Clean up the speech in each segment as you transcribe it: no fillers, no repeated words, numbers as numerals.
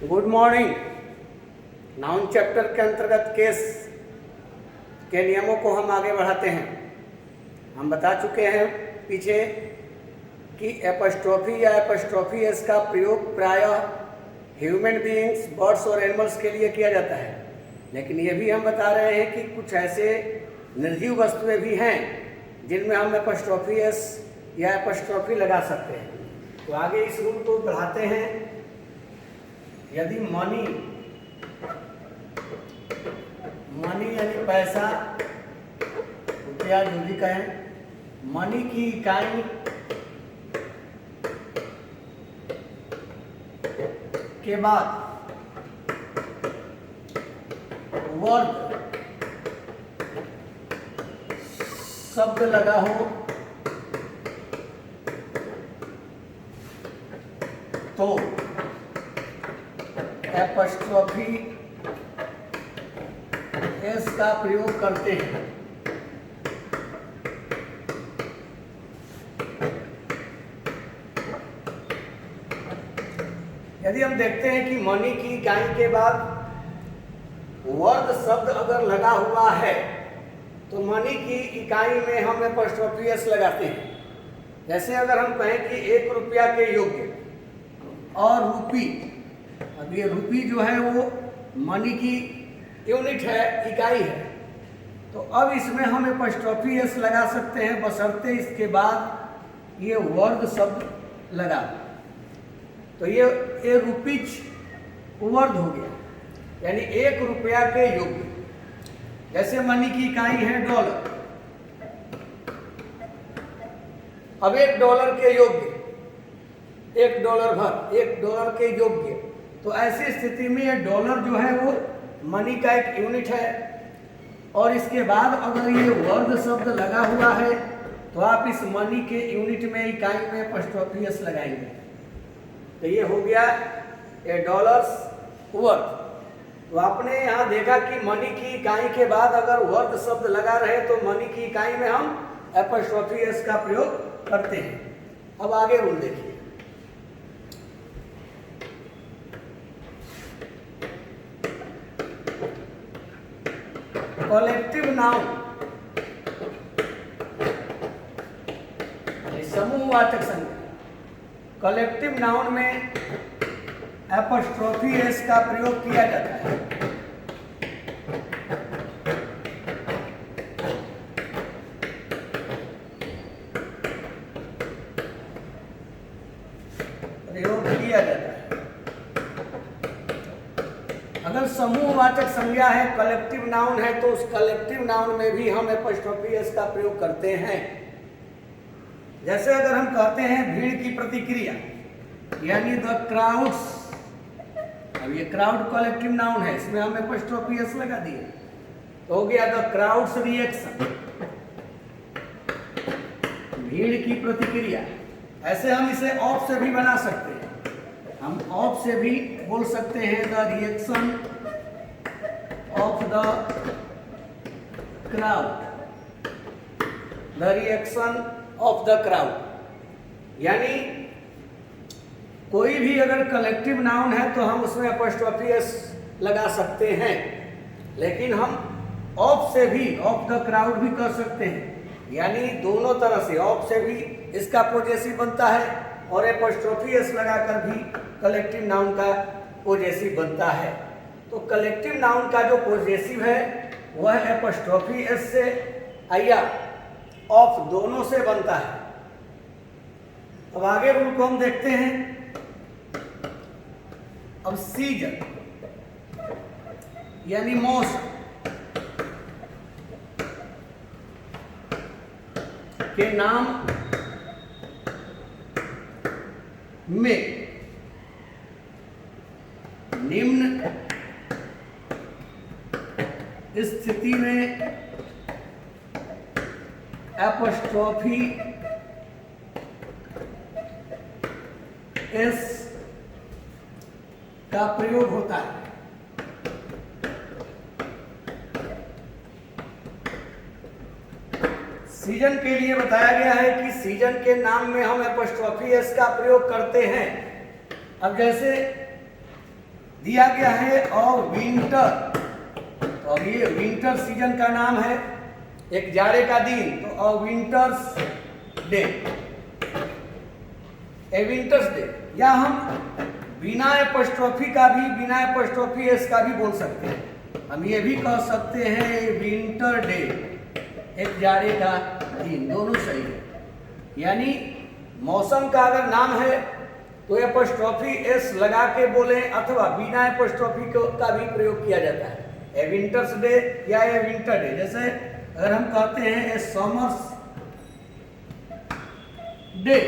Good morning. Noun chapter के अंतर्गत case के नियमों को हम आगे बढ़ाते हैं। हम बता चुके हैं पीछे कि एपस्ट्रोफी या एपस्ट्रोफी एस का प्रयोग प्रायः ह्यूमन बीइंग्स, बर्ड्स और एनिमल्स के लिए किया जाता है, लेकिन ये भी हम बता रहे हैं कि कुछ ऐसे निर्जीव वस्तुएं भी हैं जिनमें हम एपस्ट्रोफी एस या एपस्ट्रोफी लगा सकते हैं। तो आगे इस रूल को बढ़ाते हैं। यदि मनी यानी पैसा, रुपया, जो भी कहें, मनी की इकाई के बाद वर्ग शब्द लगा हो तो एपस्ट्रोफी एस का प्रयोग करते हैं। यदि हम देखते हैं कि मनी की इकाई के बाद वर्ग शब्द अगर लगा हुआ है तो मनी की इकाई में हम एपस्ट्रोफी एस लगाते हैं। जैसे अगर हम कहें कि 1 रुपया के योग्य और रूपी, अब ये रूपी जो है वो मनी की यूनिट है, इकाई है, तो अब इसमें हम एपस्ट्रोफी एस लगा सकते हैं बशर्ते इसके बाद ये वर्ग शब्द लगा। तो ये रुपीज वर्ग हो गया, यानी 1 रुपया के योग्य। जैसे मनी की इकाई है डॉलर, अब $1 के योग्य, $1 भर, $1 के योग्य। तो ऐसी स्थिति में ये डॉलर जो है वो मनी का एक यूनिट है, और इसके बाद अगर ये वर्ग शब्द लगा हुआ है तो आप इस मनी के यूनिट में, इकाई में एपस्ट्रोफी एस लगाएंगे। तो ये हो गया $, वर्ग। तो आपने यहाँ देखा कि मनी की इकाई के बाद अगर वर्ग शब्द लगा रहे तो मनी की इकाई में हम एपस्ट्रोफी एस का प्रयोग करते हैं। अब आगे रूल देखिए। कलेक्टिव नाउन, समूहवाचक संज्ञा, कलेक्टिव नाउन में एपस्ट्रोफी एस का प्रयोग किया जाता है। प्रयोग किया जाता है। अगर समूहवाचक संज्ञा है, कलेक्टिव नाउन है, तो उस कलेक्टिव नाउन में भी हम एपस्ट्रोफी एस का प्रयोग करते हैं। जैसे अगर हम कहते हैं भीड़ की प्रतिक्रिया, यानी द क्राउड्स, अब ये क्राउड कलेक्टिव नाउन है, इसमें हम एपस्ट्रोफी एस लगा दिए तो हो गया द क्राउड्स रिएक्शन, भीड़ की प्रतिक्रिया। ऐसे हम इसे ऑफ से भी बना सकते हैं। हम ऑफ से भी बोल सकते हैं the reaction of the crowd, the reaction of the crowd. यानी कोई भी अगर कलेक्टिव नाउन है तो हम उसमें एपस्ट्रोफी एस लगा सकते हैं, लेकिन हम ऑफ से भी, ऑफ द क्राउड भी कर सकते हैं। यानी दोनों तरह से, ऑफ से भी इसका पोजेसिव बनता है और एपस्ट्रोफी एस लगाकर भी कलेक्टिव नाउन का पोजेसिव बनता है। तो कलेक्टिव नाउन का जो पोजेसिव है वह एपस्ट्रोफी एस से या ऑफ दोनों से बनता है। अब आगे रूल को हम देखते हैं। अब सीजन यानी मौसम के नाम में निम्न स्थिति में एपस्ट्रोफी एस का प्रयोग होता है। सीजन के लिए बताया गया है कि सीजन के नाम में हम एपस्ट्रोफी एस का प्रयोग करते हैं। अब जैसे दिया गया है और विंटर, तो अब ये विंटर सीजन का नाम है, एक जाड़े का दिन, तो अ विंटर्स डे, ए विंटर्स डे। या हम बिना एपॉस्ट्रोफी का भी, बिना एपॉस्ट्रोफी एस का भी बोल सकते हैं। हम ये भी कह सकते हैं विंटर डे, एक जाड़े का दिन, दोनों सही है। यानी मौसम का अगर नाम है तो एपॉस्ट्रोफी एस लगा के बोले, अथवा बिना एपॉस्ट्रोफी का भी प्रयोग किया जाता है, ए विंटर्स डे या ए विंटर डे। जैसे अगर हम कहते हैं ए समर्स डे,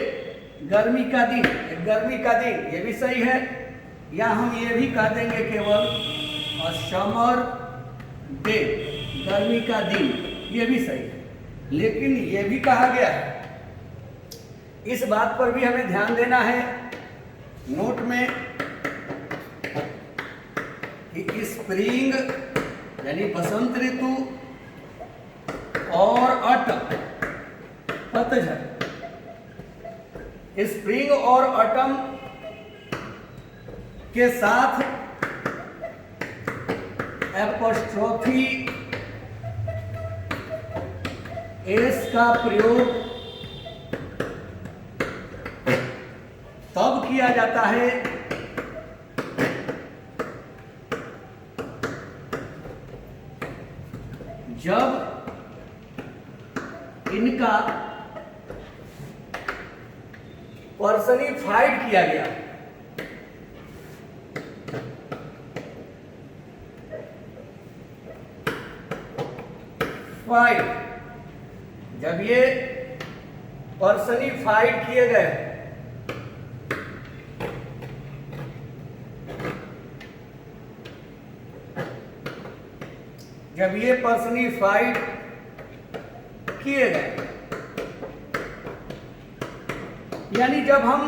गर्मी का दिन, एक गर्मी का दिन, ये भी सही है। या हम ये भी कह देंगे केवल समर डे, गर्मी का दिन, ये भी सही है। लेकिन ये भी कहा गया है, इस बात पर भी हमें ध्यान देना है नोट में, कि स्प्रिंग यानी बसंत ऋतु और ऑटम, पतझड़, स्प्रिंग और ऑटम के साथ एपॉस्ट्रोफी एस का प्रयोग तब किया जाता है जब इनका पर्सनिफाइड किया गया, फाइड, जब ये पर्सनिफाइड किए गए, जब ये पर्सनिफाइड किए गए, यानी जब हम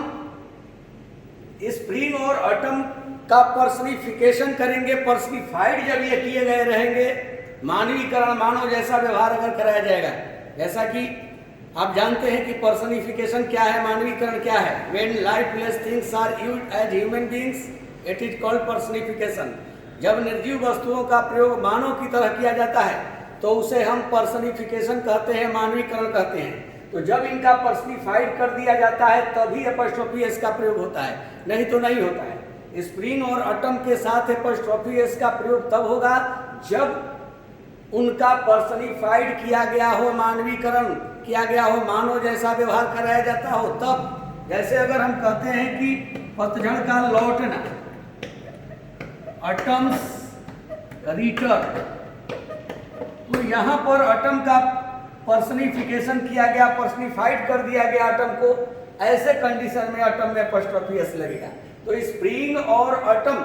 स्प्रिंग और ऑटम का पर्सनिफिकेशन करेंगे, पर्सनिफाइड जब ये किए गए रहेंगे, मानवीकरण, मानव जैसा व्यवहार अगर कराया जाएगा, जैसा कि आप जानते हैं कि पर्सनिफिकेशन क्या है, मानवीकरण क्या है। When lifeless things are used as human beings it is called personification. जब निर्जीव वस्तुओं का प्रयोग मानव की तरह किया जाता है तो उसे हम पर्सनिफिकेशन कहते हैं, मानवीकरण कहते हैं। तो जब इनका पर्सनिफाइड कर दिया जाता है तभी एपॉस्ट्रोफी एस का प्रयोग होता है, नहीं तो नहीं होता है। स्प्रिंग और ऑटम के साथ एपॉस्ट्रोफी एस का प्रयोग तब होगा जब उनका पर्सनिफाइड किया गया हो, मानवीकरण किया गया हो, मानव जैसा व्यवहार कराया जाता हो तब। जैसे अगर हम कहते हैं कि पतझड़ का लौटना, ऑटम्स रिटर्न, तो यहाँ पर ऑटम का पर्सनिफिकेशन किया गया, पर्सनिफाइड कर दिया गया ऑटम को, ऐसे कंडीशन में ऑटम में एपॉस्ट्रोफी एस लगेगा। तो स्प्रिंग और ऑटम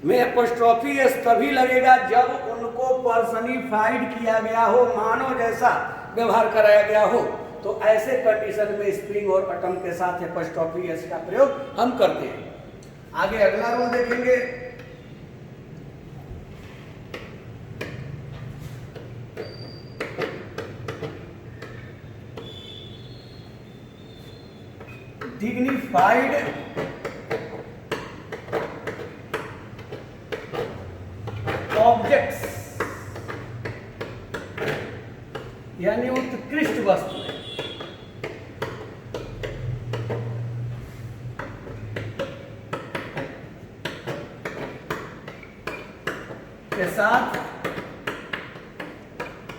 में एपॉस्ट्रोफी एस तभी लगेगा जब उनको पर्सनिफाइड किया गया हो, मानव जैसा व्यवहार कराया गया हो। तो ऐसे कंडीशन में स्प्रिंग और ऑटम के साथ एपॉस्ट्रोफी एस का प्रयोग हम करते हैं। आगे अगला रूल देखेंगे। डिग्निफाइड ऑब्जेक्ट्स यानी उत्कृष्ट वस्तुएं के साथ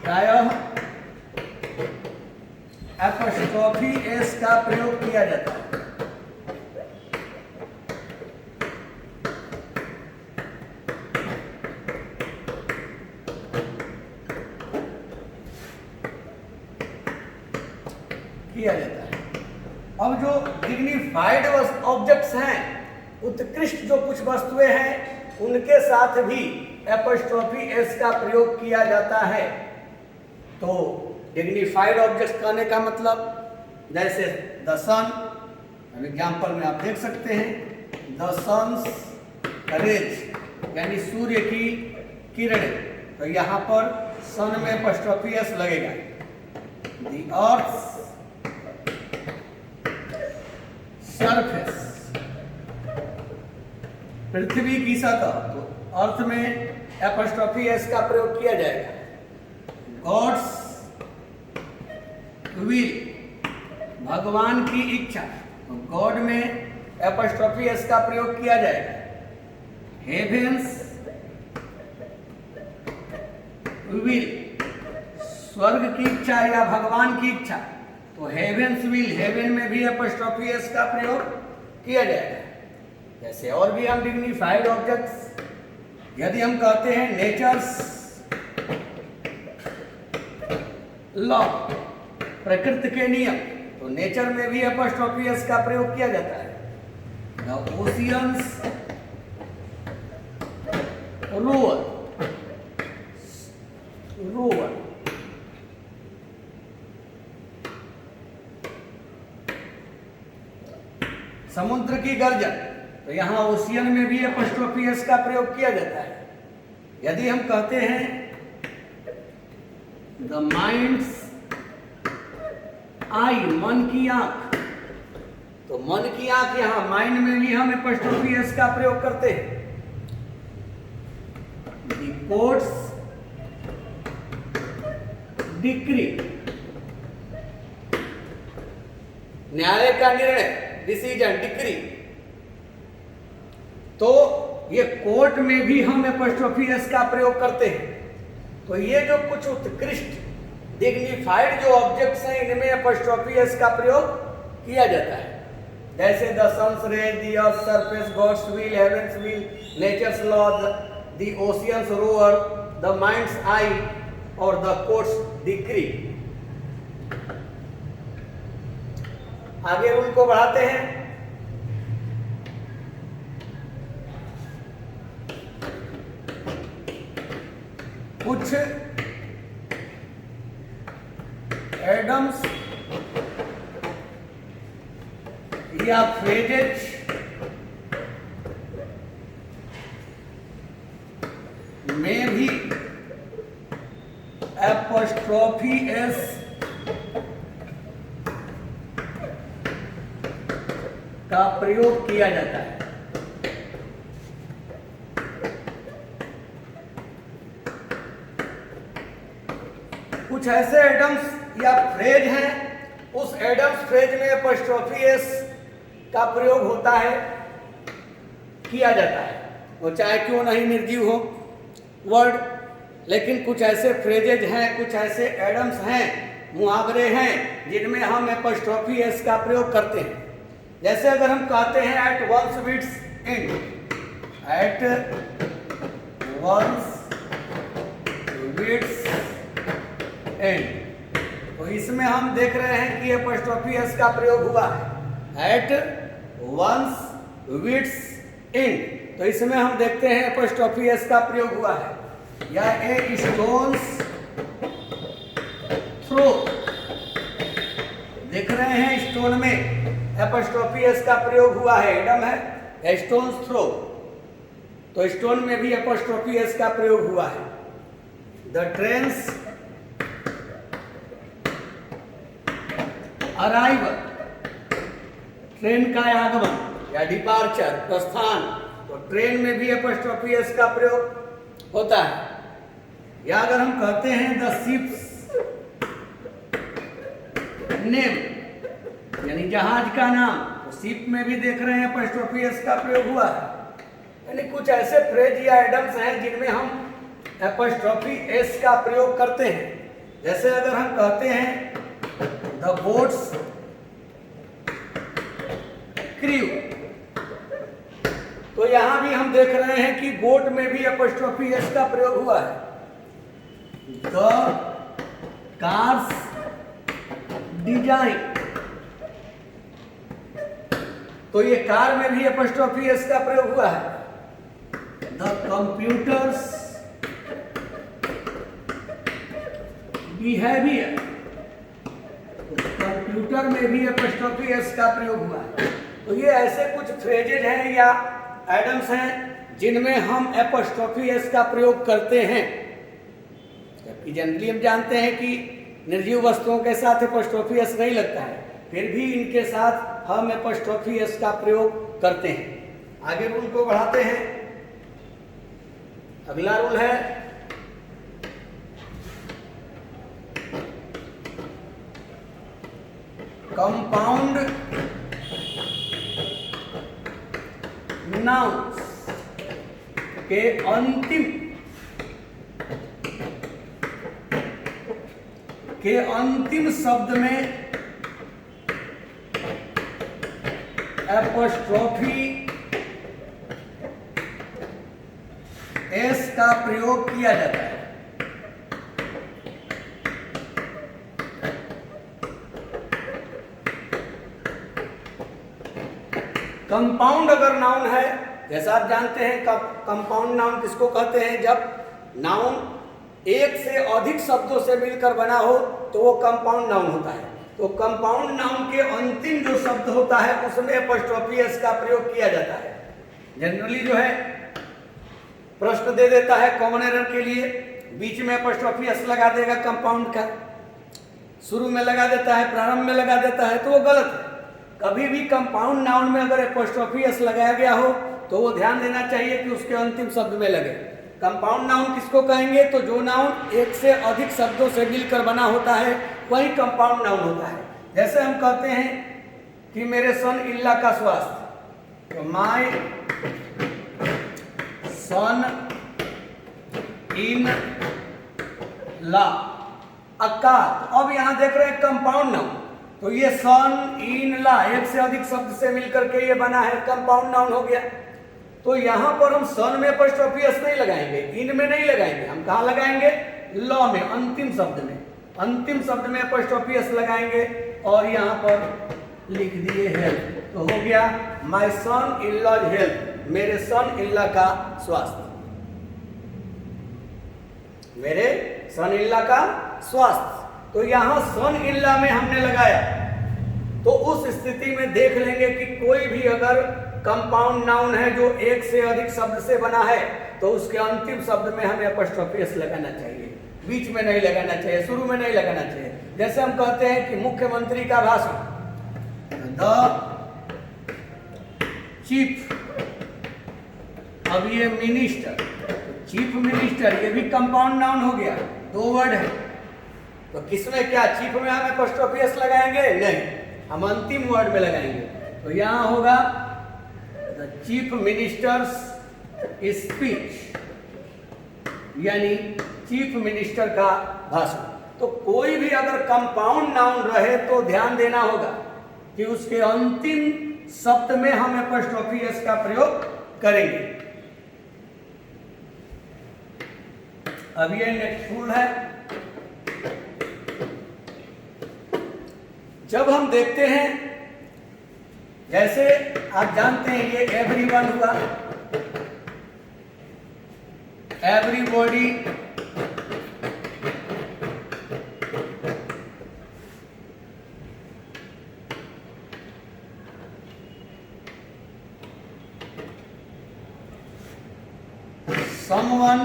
प्रायः एपॉस्ट्रोफी एस का प्रयोग किया जाता है। अब जो डिग्निफाइड ऑब्जेक्ट्स हैं, उत्कृष्ट जो कुछ वस्तुएं हैं, उनके साथ भी एपॉस्ट्रोफी एस का प्रयोग किया जाता है। तो डिग्निफाइड ऑब्जेक्ट्स कहने का मतलब, जैसे द सन, एग्जाम्पल में आप देख सकते हैं, द सन्स रेज यानी सूर्य की किरणें, तो यहाँ पर सन में एपॉस्ट्रोफी एस लगेगा। द अर्थ सरफेस पृथ्वी की सतह, तो अर्थ में एपोस्ट्रोफी एस का प्रयोग किया जाएगा। गॉड्स विल, भगवान की इच्छा, तो गॉड में एपोस्ट्रोफी एस का प्रयोग किया जाएगा। हेवेंस विल, स्वर्ग की इच्छा या भगवान की इच्छा, तो हेवेंस विल, हेवन में भी एपोस्ट्रोफी एस का प्रयोग किया जाएगा। जैसे और भी हम डिग्निफाइड ऑब्जेक्ट्स, यदि हम कहते हैं नेचर्स लॉ, प्रकृति के नियम, तो नेचर में भी एपोस्ट्रोफी एस का प्रयोग किया जाता है। द ओशियंस रोअर, रोअर, समुद्र की गर्जन, तो यहां ओशियन में भी एपोस्ट्रोफी एस का प्रयोग किया जाता है। यदि हम कहते हैं द माइंड्स आई, मन की आंख, तो मन की आंख, यहां माइंड में भी हम एपोस्ट्रोफी एस का प्रयोग करते हैं। द कोर्ट्स डिक्री, न्यायालय का निर्णय, डिसीजन, डिक्री, तो ये कोर्ट में भी हम एपोस्ट्रोफी एस का प्रयोग करते हैं। तो ये जो कुछ उत्कृष्ट डिग्निफाइड जो ऑब्जेक्ट्स हैं, इनमें एपोस्ट्रोफी एस का प्रयोग किया जाता है। जैसे the sun's ray, the earth surface, god's will, heaven's will, nature's law, the ocean's roar, the mind's eye और द कोर्ट्स डिक्री। आगे रूल को बढ़ाते हैं। कुछ एडम्स या फ्रेजेज में भी एपोस्ट्रोफी एस का प्रयोग किया जाता है। कुछ ऐसे एडम्स या फ्रेज हैं, उस एडम्स फ्रेज में एपोस्ट्रोफी एस का प्रयोग होता है, किया जाता है, वो चाहे क्यों नहीं निर्जीव हो वर्ड, लेकिन कुछ ऐसे फ्रेजेज हैं, कुछ ऐसे एडम्स हैं, मुहावरे हैं, जिनमें हम एपोस्ट्रोफी एस का प्रयोग करते हैं। जैसे अगर हम कहते हैं at one's wits end, at one's wits end, तो इसमें हम देख रहे हैं कि एपोस्ट्रोफी एस का प्रयोग हुआ है, एट वंस विट्स एंड, तो इसमें हम देखते हैं एपोस्ट्रोफी एस का प्रयोग हुआ है। या ए स्टोन्स थ्रो, देख रहे हैं स्टोन में एपोस्ट्रोफी एस का प्रयोग हुआ है, एडम है, स्टोन्स थ्रो, तो स्टोन में भी एपोस्ट्रोफी एस का प्रयोग हुआ है। द ट्रेन्स अराइवल, ट्रेन का आगमन या डिपार्चर, प्रस्थान, तो ट्रेन में भी एपोस्ट्रोफी एस का प्रयोग होता है। या अगर हम कहते हैं द शिप्स नेम, यानी जहाज का नाम, तो शिप में भी देख रहे हैं एपोस्ट्रोफी एस का प्रयोग हुआ है। यानी कुछ ऐसे फ्रेज या एडम्स हैं जिनमें हम एपोस्ट्रोफी एस का प्रयोग करते हैं। जैसे अगर हम कहते हैं द बोट्स क्रू, तो यहां भी हम देख रहे हैं कि बोट में भी एपोस्ट्रोफी एस का प्रयोग हुआ है। द कार्स डिजाइन, तो ये कार में भी एपोस्ट्रोफी एस का प्रयोग हुआ है। द कंप्यूटर्स बिहेवियर, कंप्यूटर में भी एपोस्ट्रोफी एस का प्रयोग हुआ है। तो ये ऐसे कुछ फ्रेजेज हैं या एडम्स हैं जिनमें हम एपोस्ट्रोफी एस का प्रयोग करते हैं। जबकि जनरली हम जानते हैं कि निर्जीव वस्तुओं के साथ एपोस्ट्रोफी एस नहीं लगता है, फिर भी इनके साथ हम एपोस्ट्रोफी एस का प्रयोग करते हैं। आगे रूल को बढ़ाते हैं। अगला रूल है कंपाउंड नाउन्स के अंतिम शब्द में एपोस्ट्रोफी एस का प्रयोग किया जाता है। कंपाउंड अगर नाउन है, जैसा आप जानते हैं कंपाउंड नाउन किसको कहते हैं, जब नाउन एक से अधिक शब्दों से मिलकर बना हो तो वो कंपाउंड नाउन होता है। तो कंपाउंड नाउन के अंतिम जो शब्द होता है उसमें एपोस्ट्रोफी एस का प्रयोग किया जाता है। जनरली जो है प्रश्न दे देता है कॉमन एरर के लिए, बीच में एपोस्ट्रोफी एस लगा देगा कंपाउंड का, शुरू में लगा देता है, प्रारंभ में लगा देता है, तो वो गलत है। कभी भी कंपाउंड नाउन में अगर एपोस्ट्रोफी एस लगाया गया हो तो वो ध्यान देना चाहिए कि उसके अंतिम शब्द में लगे। कंपाउंड नाउन किसको कहेंगे, तो जो नाउन एक से अधिक शब्दों से मिलकर बना होता है वही कंपाउंड नाउन होता है। जैसे हम कहते हैं कि मेरे सन इल्ला का स्वास्थ्य, तो माय सन इन ला अक्का। अब यहां देख रहे हैं कंपाउंड नाउन, तो ये सन इन ला एक से अधिक शब्द से मिलकर के ये बना है, कंपाउंड नाउन हो गया। तो यहां पर हम सन में एपोस्ट्रोफी एस नहीं लगाएंगे, इन में नहीं लगाएंगे, हम कहां लगाएंगे, लॉ में, अंतिम शब्द में। अंतिम शब्द में एपोस्ट्रोफी एस लगाएंगे और यहां पर लिख दिए हेल्थ, तो हो गया my son in law's health, मेरे सन इन लॉ का स्वास्थ्य, मेरे सन इन लॉ का स्वास्थ्य। तो यहां सन इन लॉ में हमने लगाया, तो उस स्थिति में देख लेंगे कि कोई भी अगर कंपाउंड नाउन है जो एक से अधिक शब्द से बना है तो उसके अंतिम शब्द में हमें एपोस्ट्रोफी एस लगाना चाहिए, बीच में नहीं लगाना चाहिए, शुरू में नहीं लगाना चाहिए। जैसे हम कहते हैं कि मुख्यमंत्री का भाषण, द चीफ, अब ये मिनिस्टर, चीफ मिनिस्टर, ये भी कंपाउंड नाउन हो गया, दो वर्ड है। तो किसमें क्या, चीफ में हम एपोस्ट्रोफी एस लगाएंगे, नहीं, हम अंतिम वर्ड में लगाएंगे। तो यहां होगा द चीफ मिनिस्टर्स स्पीच, यानी चीफ मिनिस्टर का भाषण। तो कोई भी अगर कंपाउंड नाउन रहे तो ध्यान देना होगा कि उसके अंतिम शब्द में हम एपोस्ट्रोफी एस का प्रयोग करेंगे। अब ये नेक्स्ट रूल है, जब हम देखते हैं, जैसे आप जानते हैं ये एवरीवन हुआ, everybody, someone,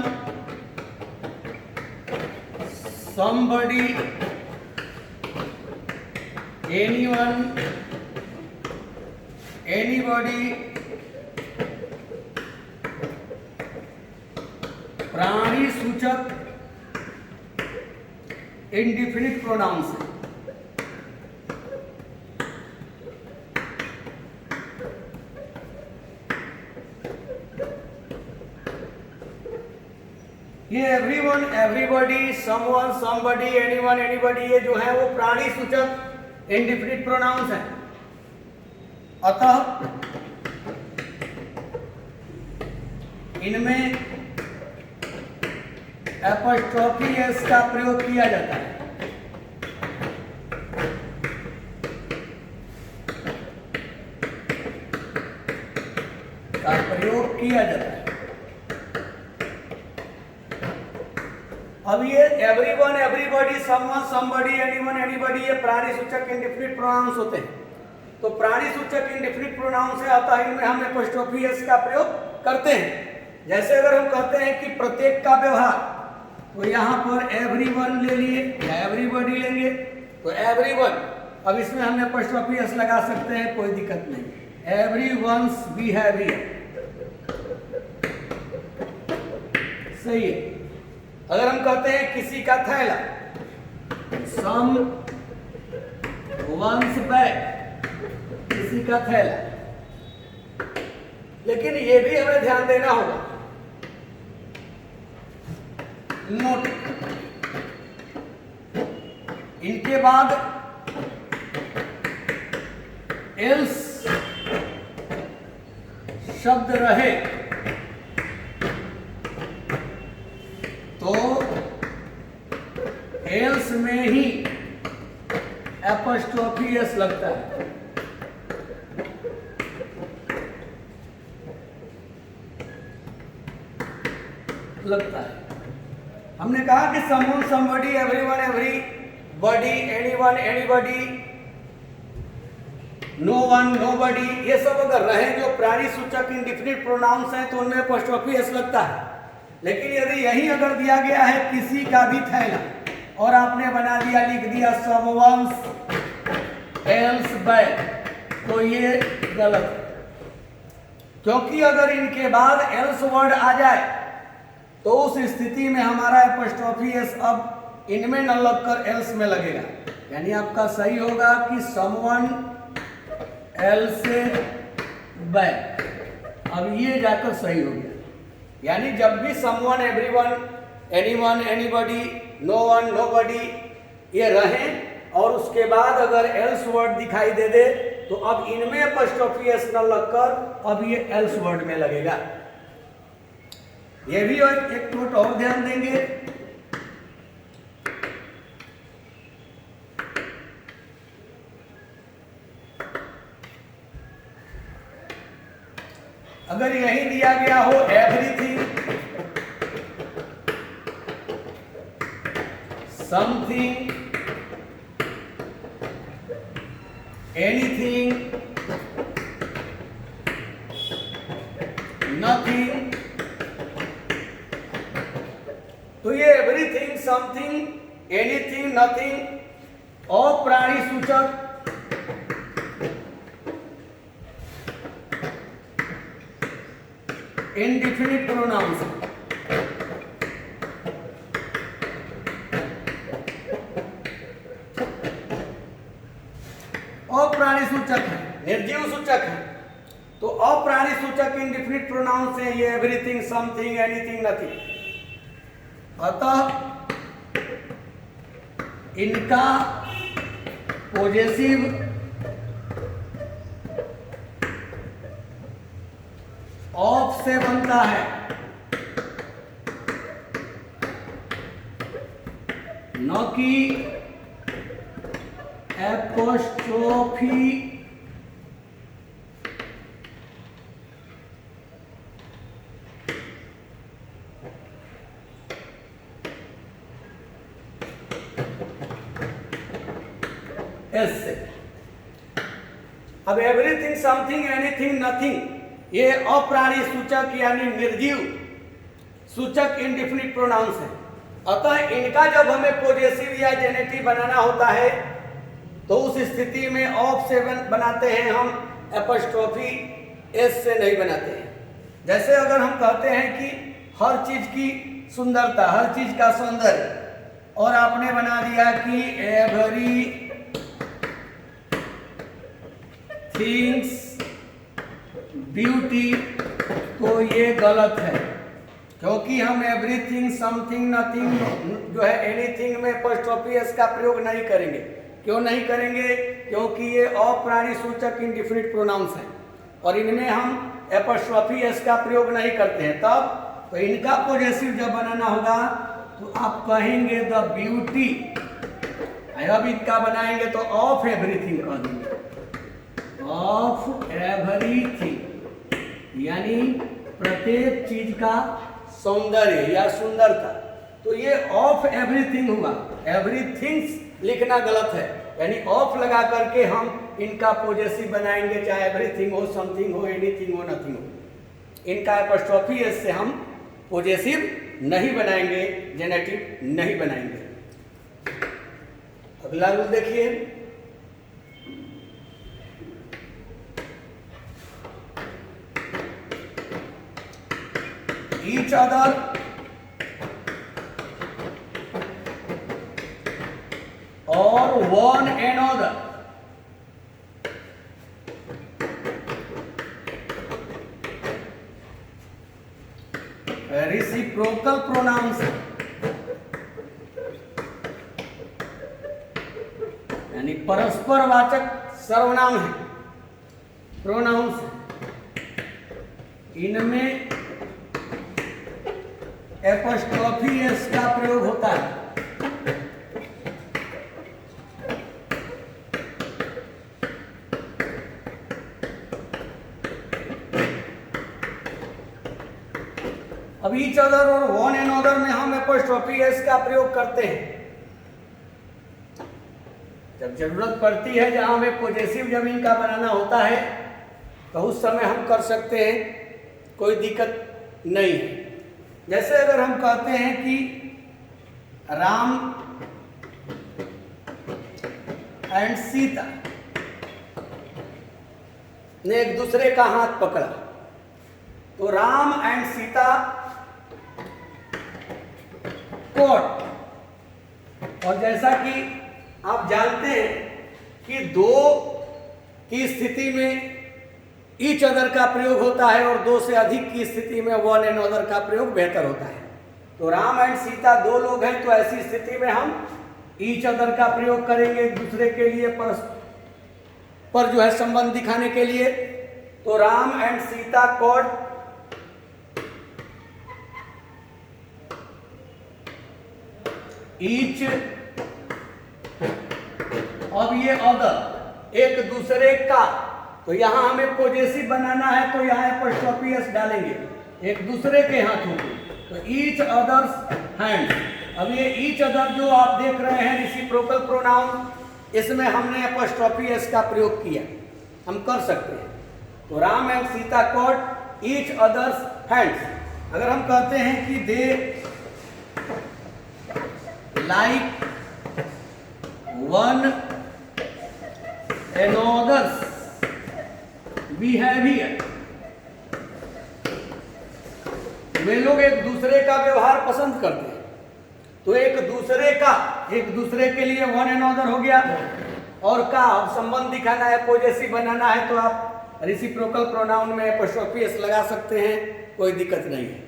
somebody, anyone, anybody, प्राणी सूचक इंडिफिनिट प्रोनाउंस है। ये everyone, everybody, someone, somebody, anyone, anybody, ये जो है वो प्राणी सूचक इंडिफिनिट प्रोनाउंस है। अतः इनमें एपोस्ट्रोफी एस का प्रयोग किया जाता है। का प्रयोग किया जाता है। अब ये everyone, everybody, someone, somebody, anyone, anybody, ये प्राणी सूचक इंडिफिनिट प्रोनाउंस होते हैं। तो प्राणी सूचक इंडिफिनिट प्रोनाउंस है, अतः इनमें हम एपोस्ट्रोफी एस का प्रयोग करते हैं। जैसे अगर हम कहते हैं कि प्रत्येक का व्यवहार, तो यहाँ पर एवरीवन ले लिए या एवरीबॉडी लेंगे, तो एवरीवन, अब इसमें हम एपोस्ट्रोफी एस लगा सकते हैं, कोई दिक्कत नहीं। एवरीवन्स बिहेवियर, सही है। अगर हम कहते हैं किसी का थैला, सम वंस बैग, किसी का थैला, लेकिन ये भी हमें ध्यान देना होगा, नोट, इनके बाद एल्स शब्द रहे तो एल्स में ही एपोस्ट्रोफी एस लगता है। हमने कहा कि someone, somebody, everyone, everybody, anyone, anybody, no one, nobody, ये सब अगर रहे जो प्राणी सूचक इंडिफिनिट प्रोनाउंस हैं तो उनमें एपोस्ट्रोफी एस लगता है। लेकिन यदि यही अगर दिया गया है किसी का भी थैला और आपने बना दिया, लिख दिया समवन्स एल्स बैग, तो ये गलत है, क्योंकि अगर इनके बाद एल्स वर्ड आ जाए तो उस स्थिति में हमारा एपोस्ट्रोफी एस अब इनमें न लगकर एल्स में लगेगा। यानी आपका सही होगा कि समवन एल्स बैग, अब ये जाकर सही हो गया। यानी जब भी someone, everyone, anyone, anybody, no one, nobody ये रहें और उसके बाद अगर एल्स वर्ड दिखाई दे दे तो अब इनमें एपोस्ट्रोफी एस न लगकर अब ये एल्स वर्ड में लगेगा। ये भी एक नोट और ध्यान देंगे, अगर यही दिया गया हो एवरीथिंग, समथिंग, एनीथिंग, नथिंग, तो ये एवरीथिंग, समथिंग, एनीथिंग, नथिंग और प्राणी सूचक इंडिफिनिट प्रोनाउंस, अप्राणी सूचक है, निर्जीव सूचक है। तो अप्राणी सूचक इंडिफिनिट प्रोनाउंस है ये एवरीथिंग, समथिंग, एनीथिंग, नथिंग। अतः इनका पॉजेसिव ऑफ से बनता है, न कि एपोस्ट्रोफी एस से। अब एवरीथिंग, समथिंग, एनीथिंग, नथिंग ये अप्राणी सूचक यानी निर्जीव सूचक इंडिफिनिट प्रोनाउंस है। अतः इनका जब हमें पॉजेसिव या जेनेटिव बनाना होता है तो उस स्थिति में ऑफ से बनाते हैं हम, एपोस्ट्रोफी एस से नहीं बनाते हैं। जैसे अगर हम कहते हैं कि हर चीज की सुंदरता, हर चीज का सौंदर्य, और आपने बना दिया कि एवरी थिंग्स ब्यूटी, तो ये गलत है, क्योंकि हम एवरीथिंग, समथिंग, नथिंग जो है एनीथिंग में एपोस्ट्रोफी एस का प्रयोग नहीं करेंगे। क्यों नहीं करेंगे? क्योंकि ये अप्राणी सूचक इंडिफिनिट प्रोनाउंस हैं और इनमें हम एपोस्ट्रोफी एस का प्रयोग नहीं करते हैं। तब तो इनका पॉजेसिव जब बनाना होगा तो आप कहेंगे द ब्यूटी, अब इनका बनाएंगे तो ऑफ एवरीथिंग कह देंगे, ऑफ एवरीथिंग, यानी प्रत्येक चीज का सौंदर्य या सुंदरता। तो ये ऑफ एवरीथिंग हुआ, एवरीथिंग्स लिखना गलत है, यानी ऑफ लगा करके हम इनका पॉजेसिव बनाएंगे, चाहे एवरीथिंग हो, समथिंग हो, एनीथिंग हो, नथिंग हो। इनका एपोस्ट्रोफी एस से हम पॉजेसिव नहीं बनाएंगे, जेनेटिव नहीं बनाएंगे। अगला रूल देखिए, each other one another, reciprocal pronouns यानी परस्पर वाचक सर्वनाम है, प्रोनाउंस है, इनमें एपोस्ट्रोफी एस का प्रयोग होता है। अब ईच अदर और वन एनोदर में हम एपोस्ट्रोफी एस का प्रयोग करते हैं जब जरूरत पड़ती है, जहां हमें पॉजेसिव जमीन का बनाना होता है तो उस समय हम कर सकते हैं, कोई दिक्कत नहीं है। जैसे अगर हम कहते हैं कि राम एंड सीता ने एक दूसरे का हाथ पकड़ा, तो राम एंड सीता कोर्ट। और जैसा कि आप जानते हैं कि दो की स्थिति में ईच अदर का प्रयोग होता है और दो से अधिक की स्थिति में वन एंड अदर का प्रयोग बेहतर होता है। तो राम एंड सीता दो लोग हैं, तो ऐसी स्थिति में हम ईच अदर का प्रयोग करेंगे एक दूसरे के लिए पर जो है संबंध दिखाने के लिए। तो Ram and Sita court each, अब ये अदर एक दूसरे का, तो यहां हमें पॉजेसिव बनाना है तो यहां एपोस्ट्रोफी एस डालेंगे, एक दूसरे के हाथों को, तो ईच अदर्स हैंड। अब ये ईच अदर जो आप देख रहे हैं रेसिप्रोकल प्रोनाउन, इसमें हमने एपोस्ट्रोफी एस का प्रयोग किया, हम कर सकते हैं। तो Ram and Sita caught each other's hands. अगर हम कहते हैं कि they like one another's behaviour, वे लोग एक दूसरे का व्यवहार पसंद करते हैं। तो एक दूसरे के लिए वन एनोदर हो गया, और का संबंध दिखाना है, पॉजेसिव बनाना है, तो आप रेसिप्रोकल प्रोनाउन में एपोस्ट्रोफी एस लगा सकते हैं, कोई दिक्कत नहीं है।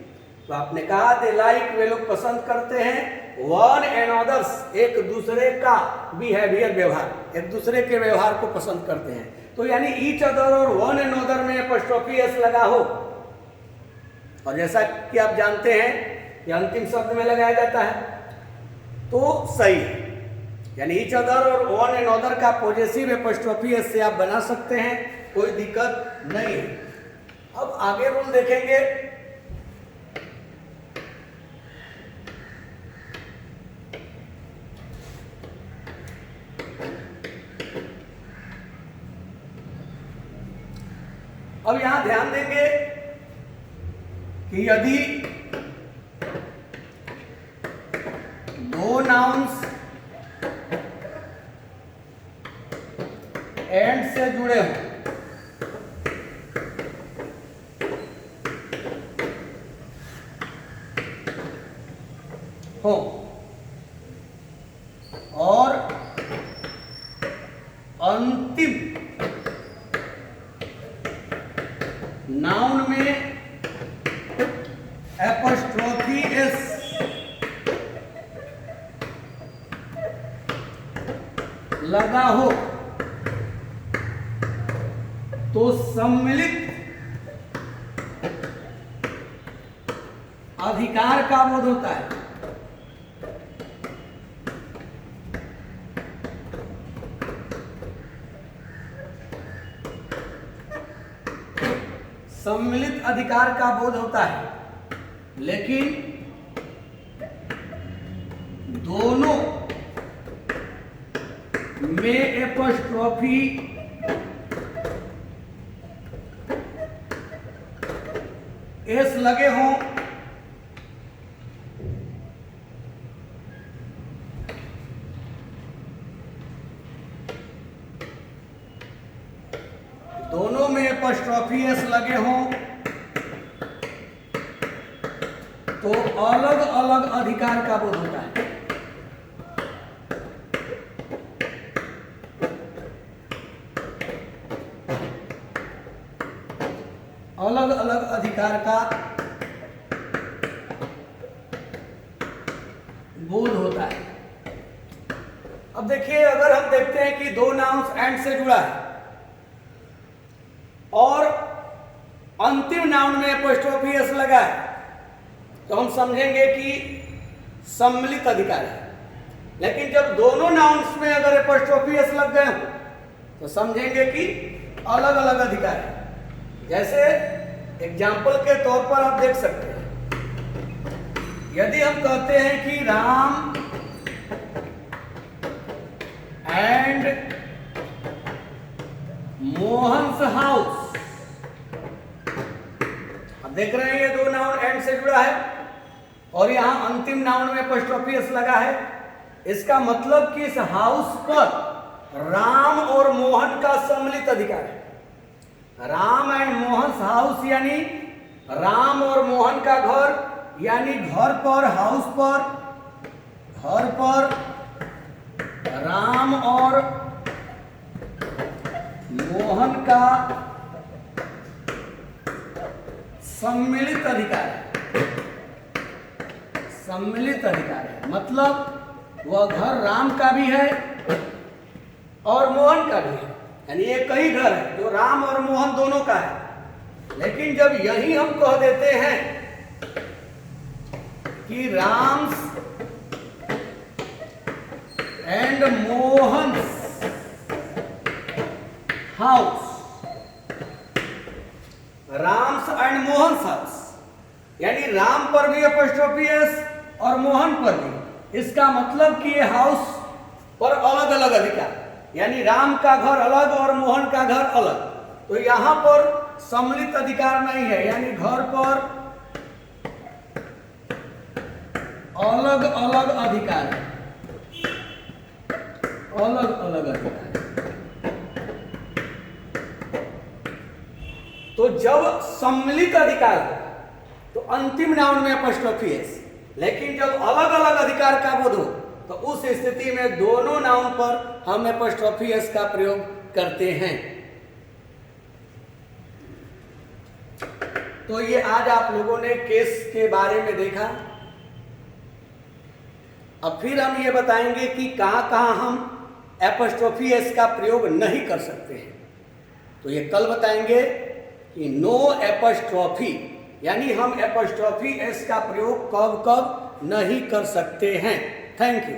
तो आपने कहा दे लाइक, वे लोग पसंद करते हैं, वन एनोदर्स एक दूसरे का बिहेवियर व्यवहार, एक दूसरे के व्यवहार को पसंद करते हैं। तो यानी ईच अदर और वन एनोदर में एपोस्ट्रोफी एस लगा हो, और जैसा कि आप जानते हैं कि अंतिम शब्द में लगाया जाता है तो सही है। यानी ईच अदर और वन एनोदर का पॉजेसिव एपोस्ट्रोफी एस से आप बना सकते हैं, कोई दिक्कत नहीं है। अब आगे रूल देखेंगे। अब यहां ध्यान देंगे कि यदि दो नाउन्स एंड से जुड़े हो और अंतिम नाउन में एपोस्ट्रोफी एस लगा हो, तो सम्मिलित अधिकार का बोध होता है। सम्मिलित अधिकार का बोध होता है, लेकिन दोनों में एपोस्ट्रोफी एस लगे हों दोनों में एपोस्ट्रोफी एस लगे हों तो अलग अलग अधिकार का बोध होता है। अधिकार का बोध होता है। अब देखिए, अगर हम देखते हैं कि दो नाउन्स एंड से जुड़ा है और अंतिम नाउन में एपोस्ट्रोफी एस लगा है, तो हम समझेंगे कि सम्मिलित अधिकार है। लेकिन जब दोनों नाउन्स में अगर एपोस्ट्रोफी एस लग गए हो तो समझेंगे कि अलग अलग अधिकार है। जैसे एग्जाम्पल के तौर पर आप देख सकते हैं, यदि हम कहते हैं कि राम एंड मोहन्स हाउस, अब देख रहे हैं ये दो नाउन एंड से जुड़ा है और यहां अंतिम नाउन में एपोस्ट्रोफी एस लगा है। इसका मतलब कि इस हाउस पर राम और मोहन का सम्मिलित अधिकार है। राम एंड मोहन्स हाउस यानी राम और मोहन का घर, यानी घर पर, हाउस पर, घर पर राम और मोहन का सम्मिलित अधिकार है। सम्मिलित अधिकार है मतलब वह घर राम का भी है और मोहन का भी है, यानी एक ही घर है जो राम और मोहन दोनों का है। लेकिन जब यही हम कह देते हैं कि Ram's and Mohan's house, Ram's and Mohan's house, यानी राम पर भी एपोस्ट्रोफी एस और मोहन पर भी, इसका मतलब कि ये हाउस पर अलग अलग अधिकार, यानी राम का घर अलग और मोहन का घर अलग। तो यहां पर सम्मिलित अधिकार नहीं है, यानी घर पर अलग अलग अधिकार है, अलग अलग अधिकार। तो जब सम्मिलित अधिकार हो तो अंतिम नाउन में एपोस्ट्रोफी एस, लेकिन जब अलग अलग अधिकार का बोध हो तो उस स्थिति में दोनों नाउन पर हम एपोस्ट्रोफी एस का प्रयोग करते हैं। तो ये आज आप लोगों ने केस के बारे में देखा। अब फिर हम ये बताएंगे कि कहां कहां हम एपोस्ट्रोफी एस का प्रयोग नहीं कर सकते हैं। तो ये कल बताएंगे कि नो एपोस्ट्रोफी, यानी हम एपोस्ट्रोफी एस का प्रयोग कब कब नहीं कर सकते हैं। Thank you.